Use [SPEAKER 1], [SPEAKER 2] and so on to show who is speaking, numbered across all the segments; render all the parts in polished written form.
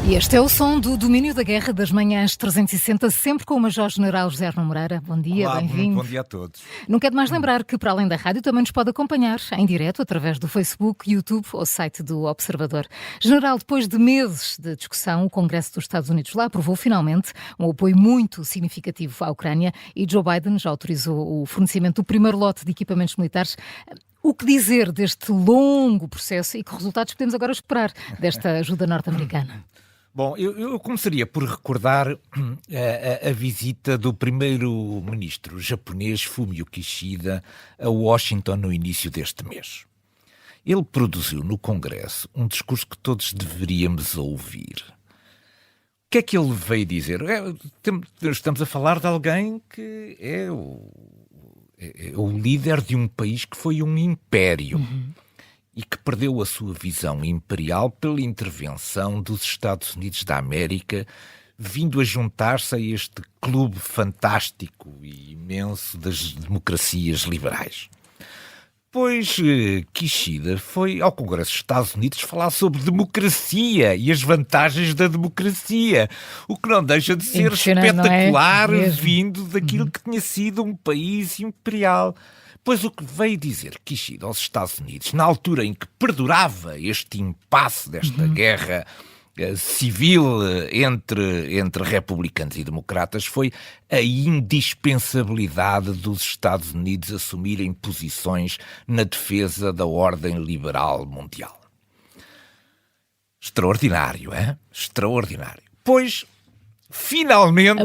[SPEAKER 1] E este é o som do Domínio da Guerra das Manhãs 360, sempre com o Major-General José Arno Moreira. Bom dia, bem-vindo.
[SPEAKER 2] Bom dia a todos.
[SPEAKER 1] Não quero mais lembrar que, para além da rádio, também nos pode acompanhar em direto através do Facebook, YouTube ou site do Observador. General, depois de meses de discussão, o Congresso dos Estados Unidos lá aprovou finalmente um apoio muito significativo à Ucrânia e Joe Biden já autorizou o fornecimento do primeiro lote de equipamentos militares. O que dizer deste longo processo e que resultados podemos agora esperar desta ajuda norte-americana?
[SPEAKER 2] Bom, eu começaria por recordar a visita do primeiro-ministro japonês Fumio Kishida a Washington no início deste mês. Ele produziu no Congresso um discurso que todos deveríamos ouvir. O que é que ele veio dizer? Estamos a falar de alguém que é o líder de um país que foi um império. E que perdeu a sua visão imperial pela intervenção dos Estados Unidos da América, vindo a juntar-se a este clube fantástico e imenso das democracias liberais. Pois Kishida foi ao Congresso dos Estados Unidos falar sobre democracia e as vantagens da democracia, o que não deixa de ser espetacular, vindo daquilo que tinha sido um país imperial. Pois o que veio dizer Kishida aos Estados Unidos, na altura em que perdurava este impasse desta guerra civil entre republicanos e democratas, foi a indispensabilidade dos Estados Unidos assumirem posições na defesa da ordem liberal mundial. Extraordinário, hein? Extraordinário. Pois, finalmente...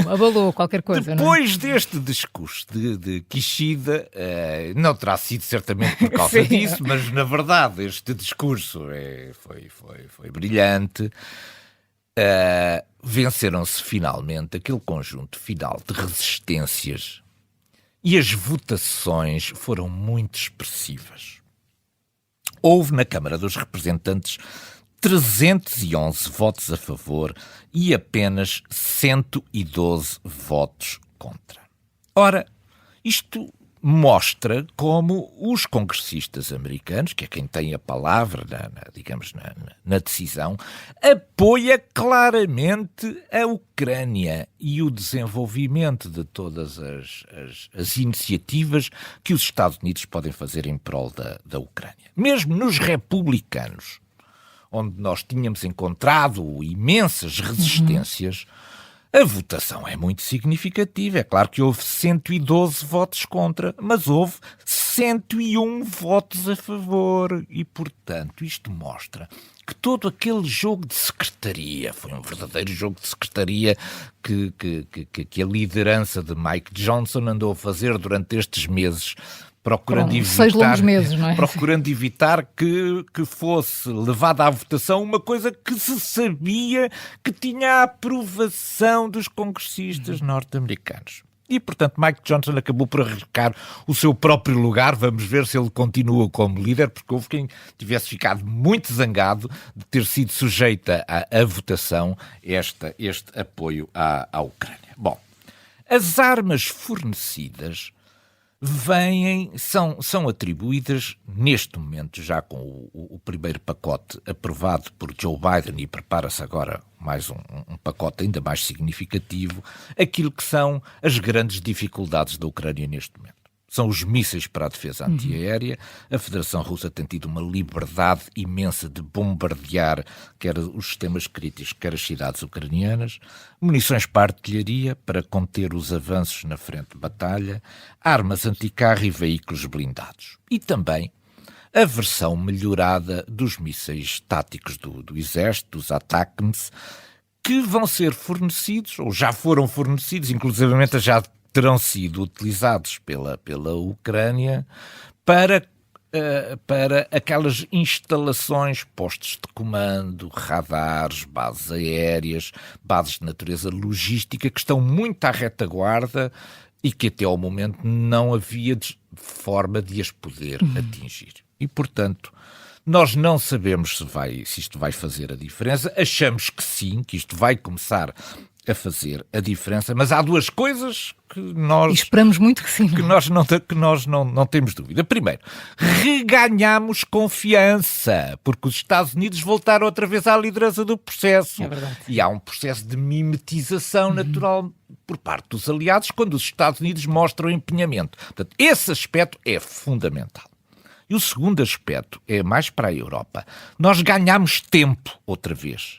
[SPEAKER 1] Abalou qualquer coisa,
[SPEAKER 2] depois deste discurso de Kishida, não terá sido certamente por causa disso, mas na verdade este discurso foi brilhante. Venceram-se finalmente aquele conjunto final de resistências e as votações foram muito expressivas. Houve na Câmara dos Representantes 311 votos a favor e apenas 112 votos contra. Ora, isto mostra como os congressistas americanos, que é quem tem a palavra, na decisão, apoia claramente a Ucrânia e o desenvolvimento de todas as iniciativas que os Estados Unidos podem fazer em prol da Ucrânia. Mesmo nos republicanos, onde nós tínhamos encontrado imensas resistências, a votação é muito significativa. É claro que houve 112 votos contra, mas houve 101 votos a favor. E, portanto, isto mostra que todo aquele jogo de secretaria, foi um verdadeiro jogo de secretaria que a liderança de Mike Johnson andou a fazer durante estes meses, procurando evitar que fosse levada à votação uma coisa que se sabia que tinha a aprovação dos congressistas norte-americanos. E, portanto, Mike Johnson acabou por arriscar o seu próprio lugar. Vamos ver se ele continua como líder, porque houve quem tivesse ficado muito zangado de ter sido sujeita à votação este apoio à Ucrânia. Bom, as armas fornecidas são atribuídas, neste momento, já com o primeiro pacote aprovado por Joe Biden, e prepara-se agora mais um pacote ainda mais significativo, aquilo que são as grandes dificuldades da Ucrânia neste momento. São os mísseis para a defesa antiaérea. A Federação Russa tem tido uma liberdade imensa de bombardear quer os sistemas críticos, quer as cidades ucranianas. Munições para artilharia, para conter os avanços na frente de batalha. Armas anticarro e veículos blindados. E também a versão melhorada dos mísseis táticos do Exército, dos ATACMS, que vão ser fornecidos, ou já foram fornecidos, inclusivamente já terão sido utilizados pela Ucrânia para aquelas instalações, postos de comando, radares, bases aéreas, bases de natureza logística, que estão muito à retaguarda e que até ao momento não havia forma de as poder atingir. E, portanto, nós não sabemos se isto vai fazer a diferença. Achamos que sim, que isto vai começar a fazer a diferença, mas há duas coisas que nós...
[SPEAKER 1] E esperamos muito que sim.
[SPEAKER 2] Que nós não temos dúvida. Primeiro, reganhamos confiança, porque os Estados Unidos voltaram outra vez à liderança do processo.
[SPEAKER 1] É verdade.
[SPEAKER 2] E há um processo de mimetização natural por parte dos aliados quando os Estados Unidos mostram empenhamento. Portanto, esse aspecto é fundamental. E o segundo aspecto é mais para a Europa. Nós ganhamos tempo outra vez.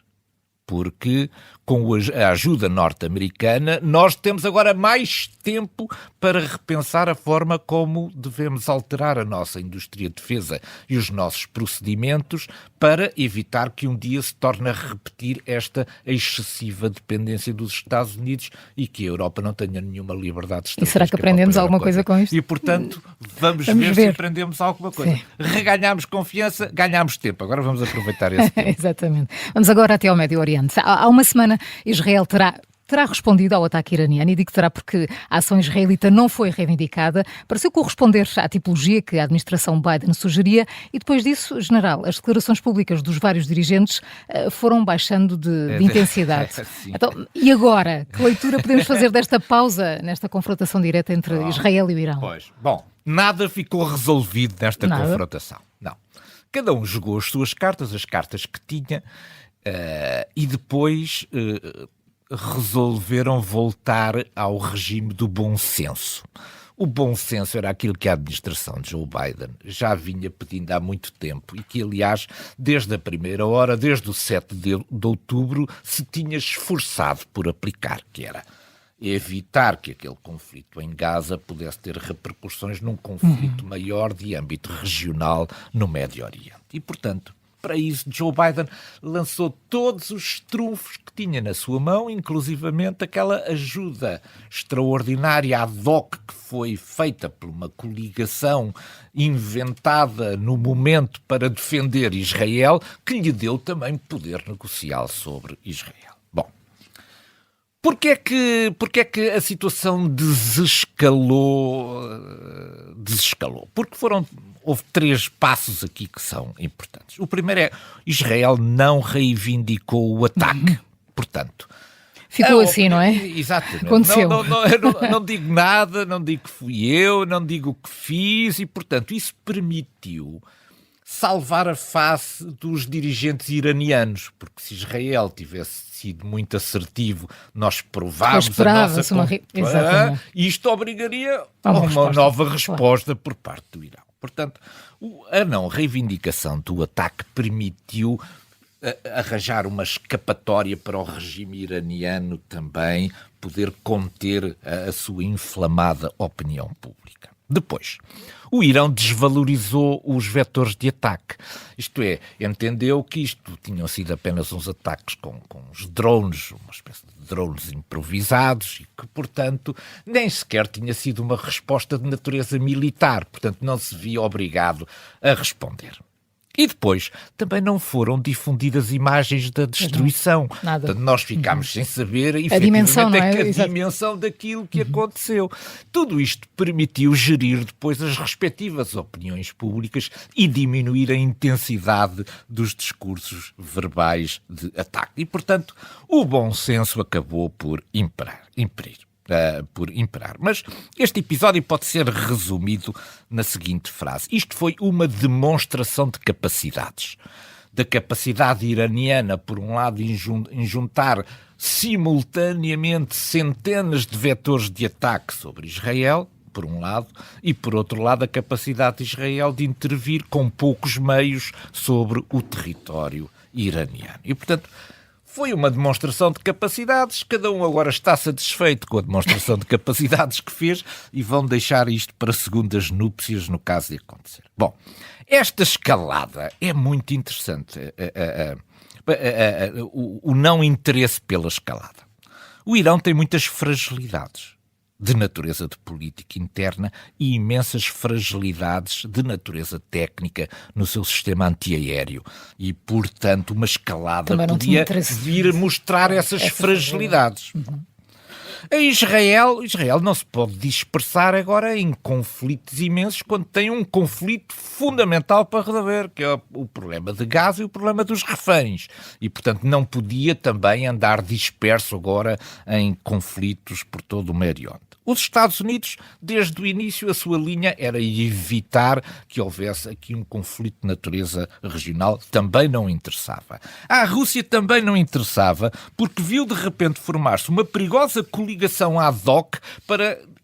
[SPEAKER 2] Porque com a ajuda norte-americana nós temos agora mais tempo para repensar a forma como devemos alterar a nossa indústria de defesa e os nossos procedimentos para evitar que um dia se torne a repetir esta excessiva dependência dos Estados Unidos e que a Europa não tenha nenhuma liberdade estratégica.
[SPEAKER 1] E será que aprendemos alguma coisa com isto?
[SPEAKER 2] E, portanto, vamos ver se aprendemos alguma coisa. Sim. Reganhamos confiança, ganhamos tempo. Agora vamos aproveitar esse tempo.
[SPEAKER 1] Exatamente. Vamos agora até ao Médio Oriente. Há uma semana Israel terá respondido ao ataque iraniano, e digo terá porque a ação israelita não foi reivindicada, pareceu corresponder à tipologia que a administração Biden sugeria, e depois disso, general, as declarações públicas dos vários dirigentes foram baixando de intensidade. Então, e agora? Que leitura podemos fazer desta pausa, nesta confrontação direta entre Israel e o Irão?
[SPEAKER 2] Pois, bom, nada ficou resolvido nesta confrontação. Não. Cada um jogou as suas cartas, as cartas que tinha, e depois resolveram voltar ao regime do bom senso. O bom senso era aquilo que a administração de Joe Biden já vinha pedindo há muito tempo e que, aliás, desde a primeira hora, desde o 7 de outubro, se tinha esforçado por aplicar, que era evitar que aquele conflito em Gaza pudesse ter repercussões num conflito maior de âmbito regional no Médio Oriente. E, portanto, para isso, Joe Biden lançou todos os trunfos que tinha na sua mão, inclusivamente aquela ajuda extraordinária ad hoc que foi feita por uma coligação inventada no momento para defender Israel, que lhe deu também poder negocial sobre Israel. Bom, porquê é que a situação desescalou? Porque houve 3 passos aqui que são importantes. O primeiro é: Israel não reivindicou o ataque. Portanto,
[SPEAKER 1] ficou assim, não é?
[SPEAKER 2] Exatamente.
[SPEAKER 1] Aconteceu.
[SPEAKER 2] Não digo nada, não digo que fui eu, não digo o que fiz, e, portanto, isso permitiu salvar a face dos dirigentes iranianos, porque se Israel tivesse sido muito assertivo, nós provávamos a nossa isto obrigaria a uma nova resposta por parte do Irão. Portanto, a não reivindicação do ataque permitiu arranjar uma escapatória para o regime iraniano também poder conter a sua inflamada opinião pública. Depois, o Irão desvalorizou os vetores de ataque. Isto é, entendeu que isto tinham sido apenas uns ataques com os drones, uma espécie de drones improvisados, e que, portanto, nem sequer tinha sido uma resposta de natureza militar. Portanto, não se via obrigado a responder. E depois, também não foram difundidas imagens da destruição.
[SPEAKER 1] Nada.
[SPEAKER 2] Portanto, nós ficámos sem saber
[SPEAKER 1] a dimensão, não é?
[SPEAKER 2] A dimensão daquilo que aconteceu. Tudo isto permitiu gerir depois as respectivas opiniões públicas e diminuir a intensidade dos discursos verbais de ataque. E, portanto, o bom senso acabou por imperar. Mas este episódio pode ser resumido na seguinte frase: isto foi uma demonstração de capacidades. Da capacidade iraniana, por um lado, em juntar simultaneamente centenas de vetores de ataque sobre Israel, por um lado, e por outro lado a capacidade de Israel de intervir com poucos meios sobre o território iraniano. E, portanto, foi uma demonstração de capacidades, cada um agora está satisfeito com a demonstração de capacidades que fez e vão deixar isto para segundas núpcias no caso de acontecer. Bom, esta escalada é muito interessante, o não interesse pela escalada. O Irão tem muitas fragilidades de natureza de política interna e imensas fragilidades de natureza técnica no seu sistema antiaéreo. E, portanto, uma escalada podia vir mostrar essas fragilidades. Israel não se pode dispersar agora em conflitos imensos quando tem um conflito fundamental para resolver, que é o problema de Gaza e o problema dos reféns. E, portanto, não podia também andar disperso agora em conflitos por todo o Médio Oriente. Os Estados Unidos, desde o início, a sua linha era evitar que houvesse aqui um conflito de natureza regional, também não interessava. A Rússia também não interessava, porque viu de repente formar-se uma perigosa coligação ad hoc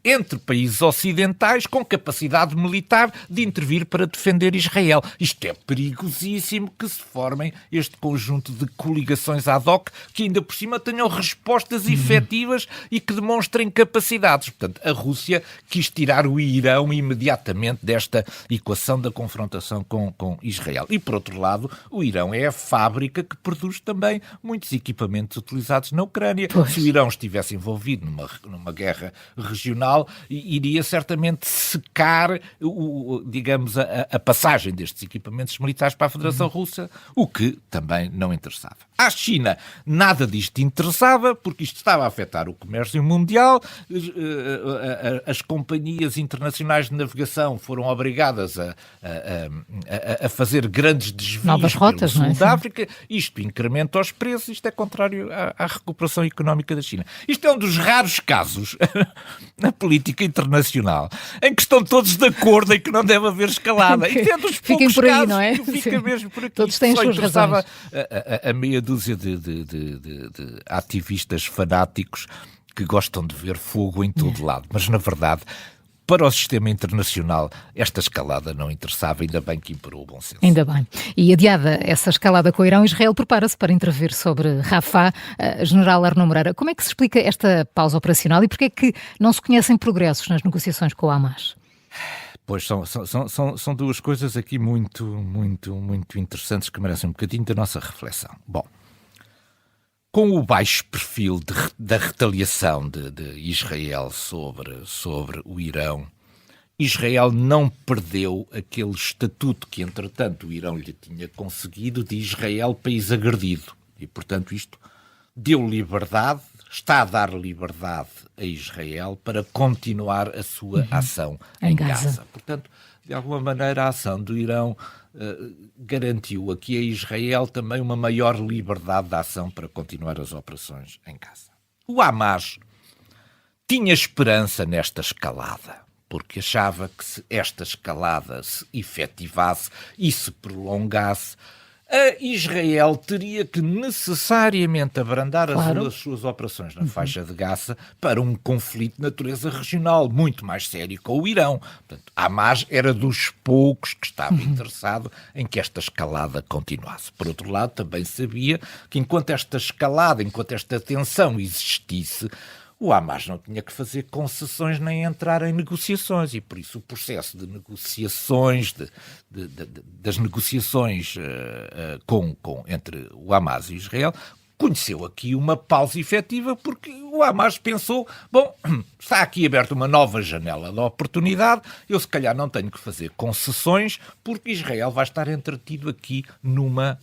[SPEAKER 2] entre países ocidentais com capacidade militar de intervir para defender Israel. Isto é perigosíssimo que se formem este conjunto de coligações ad hoc que ainda por cima tenham respostas efetivas e que demonstrem capacidades. Portanto, a Rússia quis tirar o Irão imediatamente desta equação da confrontação com Israel. E, por outro lado, o Irão é a fábrica que produz também muitos equipamentos utilizados na Ucrânia.
[SPEAKER 1] Pois.
[SPEAKER 2] Se o Irão estivesse envolvido numa guerra regional, iria certamente secar, digamos, a passagem destes equipamentos militares para a Federação Russa, o que também não interessava. À China, nada disto interessava, porque isto estava a afetar o comércio mundial, as companhias internacionais de navegação foram obrigadas a fazer grandes desvios
[SPEAKER 1] novas rotas,
[SPEAKER 2] pelo
[SPEAKER 1] não é?
[SPEAKER 2] sul da África, isto incrementa os preços, isto é contrário à recuperação económica da China. Isto é um dos raros casos na política internacional em que estão todos de acordo em que não deve haver escalada. Isto é dos
[SPEAKER 1] Fiquem
[SPEAKER 2] poucos
[SPEAKER 1] por aí,
[SPEAKER 2] casos
[SPEAKER 1] não é?
[SPEAKER 2] que fica mesmo por aqui.
[SPEAKER 1] Todos têm
[SPEAKER 2] Só
[SPEAKER 1] suas
[SPEAKER 2] interessava
[SPEAKER 1] razões.
[SPEAKER 2] a meia dúzia de ativistas fanáticos que gostam de ver fogo em todo lado. Mas, na verdade, para o sistema internacional, esta escalada não interessava, ainda bem que imperou o bom senso.
[SPEAKER 1] Ainda bem. E adiada essa escalada com o Irão, Israel prepara-se para intervir sobre Rafah. General Arnaud Moreira, como é que se explica esta pausa operacional e porquê é que não se conhecem progressos nas negociações com o Hamas?
[SPEAKER 2] Pois são duas coisas aqui muito interessantes que merecem um bocadinho da nossa reflexão. Bom, com o baixo perfil da retaliação de Israel sobre o Irão, Israel não perdeu aquele estatuto que, entretanto, o Irão lhe tinha conseguido de Israel país agredido. E, portanto, isto deu liberdade, está a dar liberdade a Israel para continuar a sua ação em Gaza. Portanto, de alguma maneira, a ação do Irão garantiu aqui a Israel também uma maior liberdade de ação para continuar as operações em Gaza. O Hamas tinha esperança nesta escalada, porque achava que se esta escalada se efetivasse e se prolongasse, a Israel teria que necessariamente abrandar as suas operações na faixa de Gaza para um conflito de natureza regional muito mais sério com o Irão. Portanto, Hamas era dos poucos que estava interessado em que esta escalada continuasse. Por outro lado, também sabia que enquanto esta tensão existisse, o Hamas não tinha que fazer concessões nem entrar em negociações e, por isso, o processo de negociações, das negociações entre o Hamas e Israel, conheceu aqui uma pausa efetiva porque o Hamas pensou, bom, está aqui aberta uma nova janela de oportunidade, eu se calhar não tenho que fazer concessões porque Israel vai estar entretido aqui numa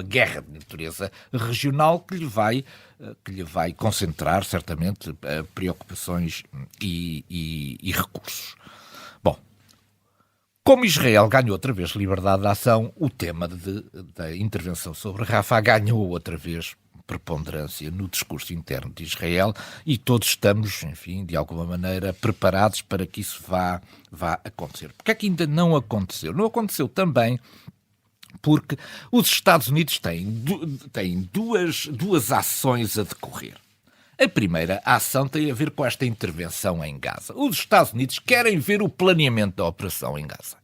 [SPEAKER 2] guerra de natureza regional que lhe vai concentrar, certamente, preocupações e recursos. Bom, como Israel ganhou outra vez liberdade de ação, o tema da intervenção sobre Rafah ganhou outra vez preponderância no discurso interno de Israel e todos estamos, enfim, de alguma maneira preparados para que isso vá acontecer. Porque é que ainda não aconteceu? Não aconteceu também porque os Estados Unidos têm duas ações a decorrer. A primeira ação tem a ver com esta intervenção em Gaza. Os Estados Unidos querem ver o planeamento da operação em Gaza.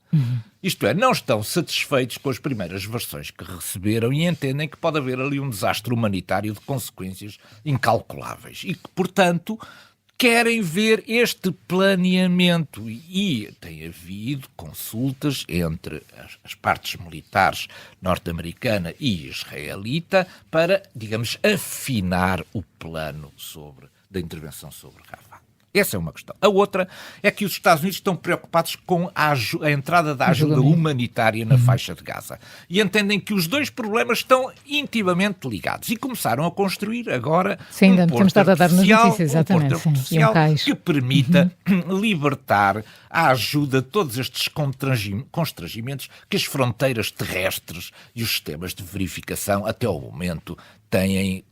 [SPEAKER 2] Isto é, não estão satisfeitos com as primeiras versões que receberam e entendem que pode haver ali um desastre humanitário de consequências incalculáveis e que, portanto, querem ver este planeamento e tem havido consultas entre as partes militares norte-americana e israelita para, digamos, afinar o plano da intervenção sobre Rafah. Essa é uma questão. A outra é que os Estados Unidos estão preocupados com a entrada da ajuda humanitária na faixa de Gaza. E entendem que os dois problemas estão intimamente ligados. E começaram a construir agora um porto artificial, que permita libertar a ajuda de todos estes constrangimentos que as fronteiras terrestres e os sistemas de verificação até ao momento têm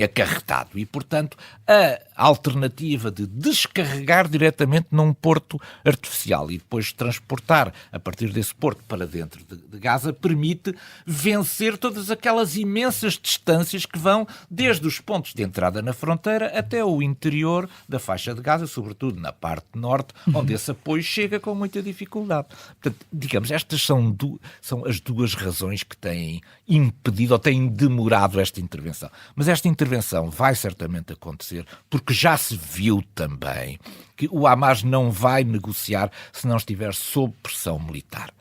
[SPEAKER 2] acarretado. E, portanto, a alternativa de descarregar diretamente num porto artificial e depois transportar a partir desse porto para dentro de Gaza permite vencer todas aquelas imensas distâncias que vão desde os pontos de entrada na fronteira até o interior da faixa de Gaza, sobretudo na parte norte, onde esse apoio chega com muita dificuldade. Portanto, digamos, estas são as duas razões que têm impedido ou têm demorado esta intervenção. Mas esta intervenção vai certamente acontecer porque já se viu também que o Hamas não vai negociar se não estiver sob pressão militar.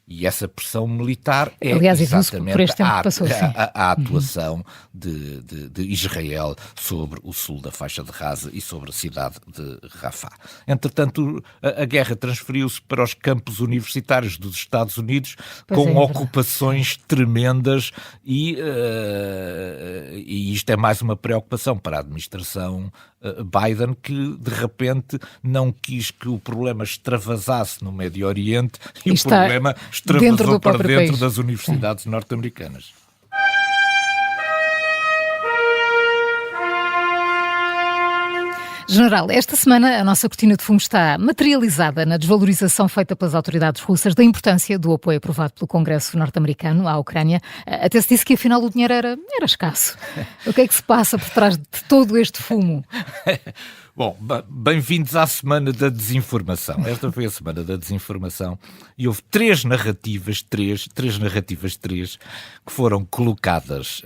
[SPEAKER 2] E essa pressão militar é exatamente a atuação de Israel sobre o sul da faixa de Gaza e sobre a cidade de Rafah. Entretanto, a guerra transferiu-se para os campos universitários dos Estados Unidos com ocupações tremendas e isto é mais uma preocupação para a administração Biden, que de repente não quis que o problema extravasasse no Médio Oriente e o problema extravasou para dentro das universidades norte-americanas.
[SPEAKER 1] General, esta semana a nossa cortina de fumo está materializada na desvalorização feita pelas autoridades russas da importância do apoio aprovado pelo Congresso norte-americano à Ucrânia. Até se disse que afinal o dinheiro era escasso. O que é que se passa por trás de todo este fumo?
[SPEAKER 2] Bom, bem-vindos à Semana da Desinformação. Esta foi a Semana da Desinformação e houve três narrativas, que foram colocadas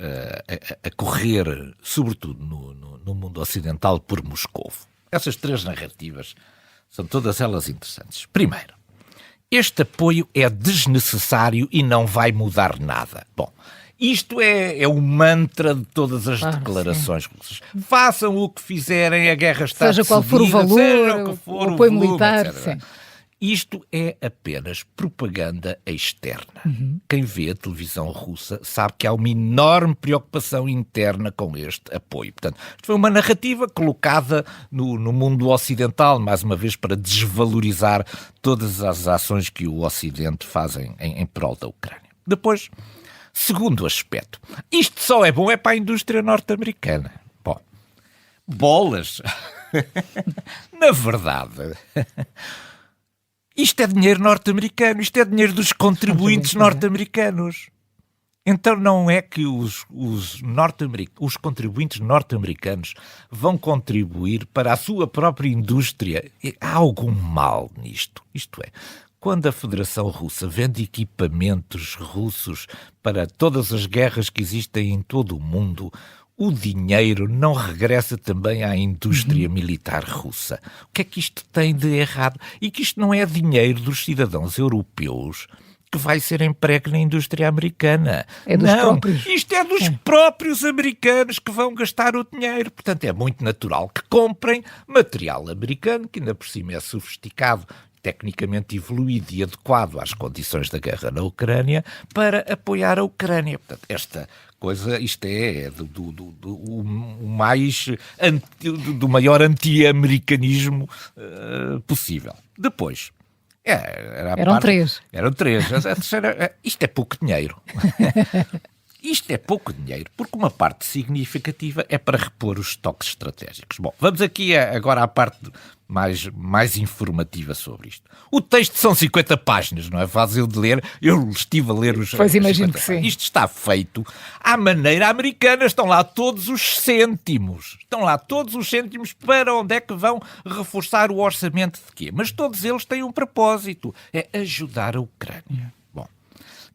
[SPEAKER 2] a correr, sobretudo no mundo ocidental, por Moscovo. Essas três narrativas são todas elas interessantes. Primeiro, este apoio é desnecessário e não vai mudar nada. Bom, isto é o mantra de todas as declarações russas. Façam o que fizerem, a guerra está decidida,
[SPEAKER 1] seja qual for o valor, o apoio militar. Sim.
[SPEAKER 2] Isto é apenas propaganda externa. Quem vê a televisão russa sabe que há uma enorme preocupação interna com este apoio. Portanto, isto foi uma narrativa colocada no mundo ocidental, mais uma vez para desvalorizar todas as ações que o Ocidente faz em prol da Ucrânia. Depois, segundo aspecto, isto só é bom para a indústria norte-americana. Bom, bolas! Na verdade, isto é dinheiro norte-americano, isto é dinheiro dos contribuintes norte-americanos. Então não é que os contribuintes norte-americanos vão contribuir para a sua própria indústria. Há algum mal nisto. Isto é, quando a Federação Russa vende equipamentos russos para todas as guerras que existem em todo o mundo, o dinheiro não regressa também à indústria militar russa. O que é que isto tem de errado? E que isto não é dinheiro dos cidadãos europeus que vai ser emprego na indústria americana.
[SPEAKER 1] É dos próprios.
[SPEAKER 2] Isto é dos próprios americanos que vão gastar o dinheiro. Portanto, é muito natural que comprem material americano, que ainda por cima é sofisticado, tecnicamente evoluído e adequado às condições da guerra na Ucrânia, para apoiar a Ucrânia. Portanto, esta coisa, isto é do maior anti-americanismo possível. Depois,
[SPEAKER 1] eram três.
[SPEAKER 2] Eram três. A terceira, isto é pouco dinheiro. Isto é pouco dinheiro, porque uma parte significativa é para repor os estoques estratégicos. Bom, vamos aqui agora à parte mais informativa sobre isto. O texto são 50 páginas, não é fácil de ler. Eu estive a ler os...
[SPEAKER 1] Pois imagino que sim.
[SPEAKER 2] Isto está feito à maneira americana. Estão lá todos os cêntimos. Para onde é que vão reforçar o orçamento de quê? Mas todos eles têm um propósito. É ajudar a Ucrânia.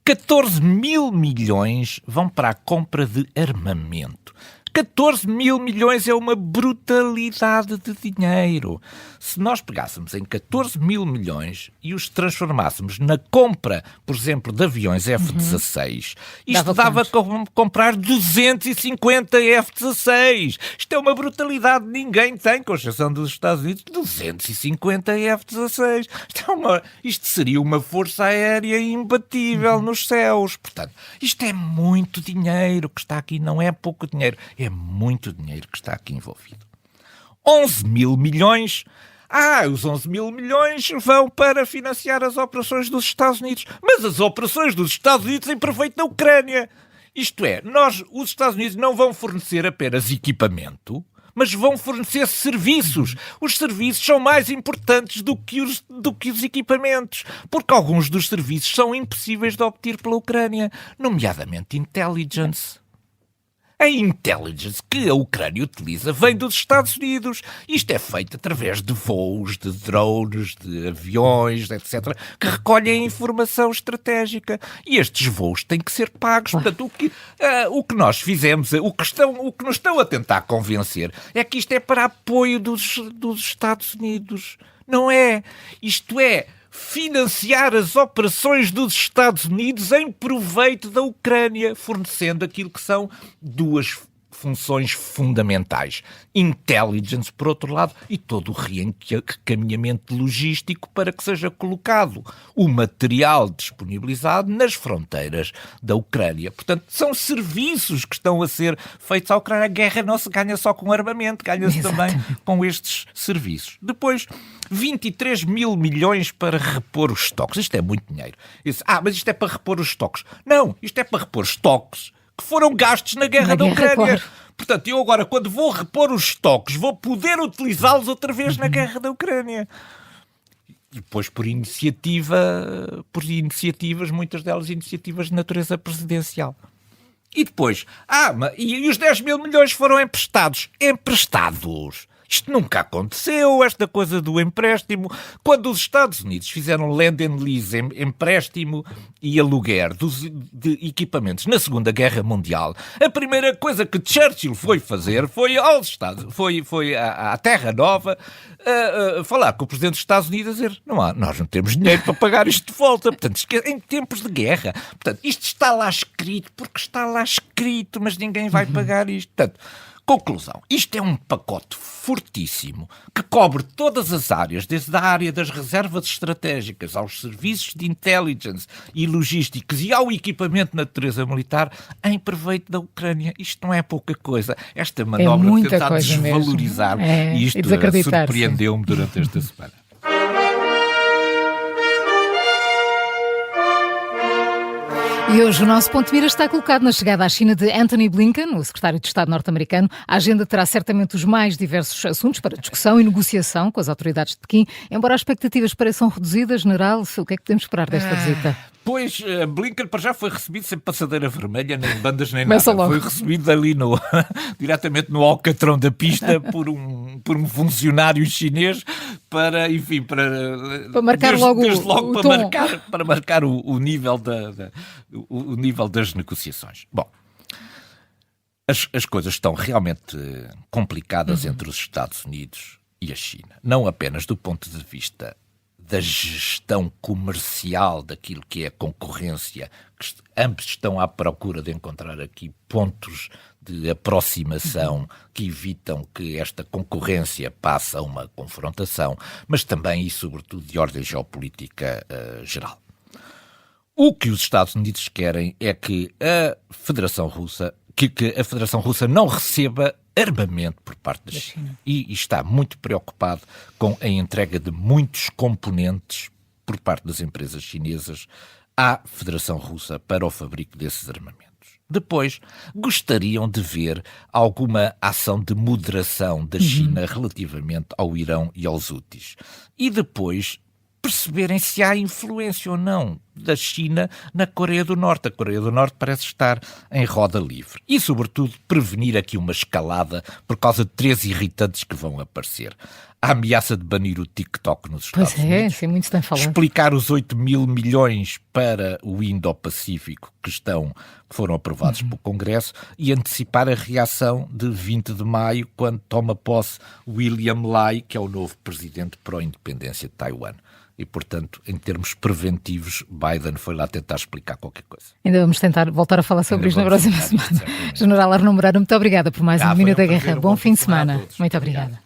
[SPEAKER 2] 14 mil milhões vão para a compra de armamento. 14 mil milhões é uma brutalidade de dinheiro. Se nós pegássemos em 14 mil milhões e os transformássemos na compra, por exemplo, de aviões F-16, isto dava a comprar 250 F-16. Isto é uma brutalidade. Ninguém tem, com exceção dos Estados Unidos, 250 F-16. Isto seria uma força aérea imbatível nos céus. Portanto, isto é muito dinheiro que está aqui. Não é pouco dinheiro. É muito dinheiro que está aqui envolvido. 11 mil milhões... os 11 mil milhões vão para financiar as operações dos Estados Unidos. Mas as operações dos Estados Unidos em proveito da Ucrânia. Isto é, os Estados Unidos não vão fornecer apenas equipamento, mas vão fornecer serviços. Os serviços são mais importantes do que os equipamentos, porque alguns dos serviços são impossíveis de obter pela Ucrânia, nomeadamente intelligence. A intelligence que a Ucrânia utiliza vem dos Estados Unidos. Isto é feito através de voos, de drones, de aviões, etc., que recolhem informação estratégica. E estes voos têm que ser pagos. Portanto, o que nós fizemos, o que nos estão a tentar convencer é que isto é para apoio dos Estados Unidos. Não é. Isto é financiar as operações dos Estados Unidos em proveito da Ucrânia, fornecendo aquilo que são duas funções fundamentais. Intelligence, por outro lado, e todo o reencaminhamento logístico para que seja colocado o material disponibilizado nas fronteiras da Ucrânia. Portanto, são serviços que estão a ser feitos à Ucrânia. A guerra não se ganha só com armamento, ganha-se também com estes serviços. Depois, 23 mil milhões para repor os estoques. Isto é muito dinheiro. Mas isto é para repor os estoques. Não, isto é para repor estoques que foram gastos na guerra da Ucrânia. Claro. Portanto, eu agora, quando vou repor os estoques, vou poder utilizá-los outra vez na guerra da Ucrânia. E depois por iniciativas, muitas delas iniciativas de natureza presidencial. E depois, e os 10 mil milhões foram emprestados. Emprestados! Isto nunca aconteceu, esta coisa do empréstimo. Quando os Estados Unidos fizeram lend and lease, empréstimo e aluguer de equipamentos na Segunda Guerra Mundial, a primeira coisa que Churchill foi fazer foi aos Estados, foi à Terra Nova falar com o Presidente dos Estados Unidos a dizer nós não temos dinheiro para pagar isto de volta. Portanto, em tempos de guerra. Portanto, isto está lá escrito porque está lá escrito, mas ninguém vai pagar isto. Portanto, conclusão, isto é um pacote fortíssimo que cobre todas as áreas, desde a área das reservas estratégicas aos serviços de intelligence e logísticos e ao equipamento de natureza militar em proveito da Ucrânia. Isto não é pouca coisa. Esta manobra de tentar desvalorizar isto surpreendeu-me durante esta semana.
[SPEAKER 1] E hoje o nosso ponto de mira está colocado na chegada à China de Antony Blinken, o secretário de Estado norte-americano. A agenda terá certamente os mais diversos assuntos para discussão e negociação com as autoridades de Pequim. Embora as expectativas pareçam reduzidas, general, o que é que podemos esperar desta visita?
[SPEAKER 2] Pois, Blinken para já foi recebido sem passadeira vermelha, nem bandas, nem nada. Foi recebido ali diretamente no alcatrão da pista por um funcionário chinês para
[SPEAKER 1] marcar
[SPEAKER 2] para marcar o nível o nível das negociações. Bom, as coisas estão realmente complicadas entre os Estados Unidos e a China, não apenas do ponto de vista da gestão comercial daquilo que é a concorrência, que ambos estão à procura de encontrar aqui pontos de aproximação que evitam que esta concorrência passe a uma confrontação, mas também e sobretudo de ordem geopolítica geral. O que os Estados Unidos querem é que a Federação Russa não receba armamento por parte da China. E está muito preocupado com a entrega de muitos componentes por parte das empresas chinesas à Federação Russa para o fabrico desses armamentos. Depois, gostariam de ver alguma ação de moderação da China relativamente ao Irão e aos Houthis. E depois, perceberem se há influência ou não da China na Coreia do Norte. A Coreia do Norte parece estar em roda livre. E, sobretudo, prevenir aqui uma escalada por causa de 3 irritantes que vão aparecer. A ameaça de banir o TikTok nos Estados Unidos.
[SPEAKER 1] Sim, muito se tem falado.
[SPEAKER 2] Explicar os 8 mil milhões para o Indo-Pacífico que foram aprovados pelo Congresso e antecipar a reação de 20 de maio, quando toma posse William Lai, que é o novo presidente pró-independência de Taiwan. E, portanto, em termos preventivos, Biden foi lá tentar explicar qualquer coisa.
[SPEAKER 1] Ainda vamos tentar voltar a falar sobre isto na próxima semana. General Arnaud Moreira, muito obrigada por mais um Minuto da Guerra. Bom fim de semana. Muito obrigada.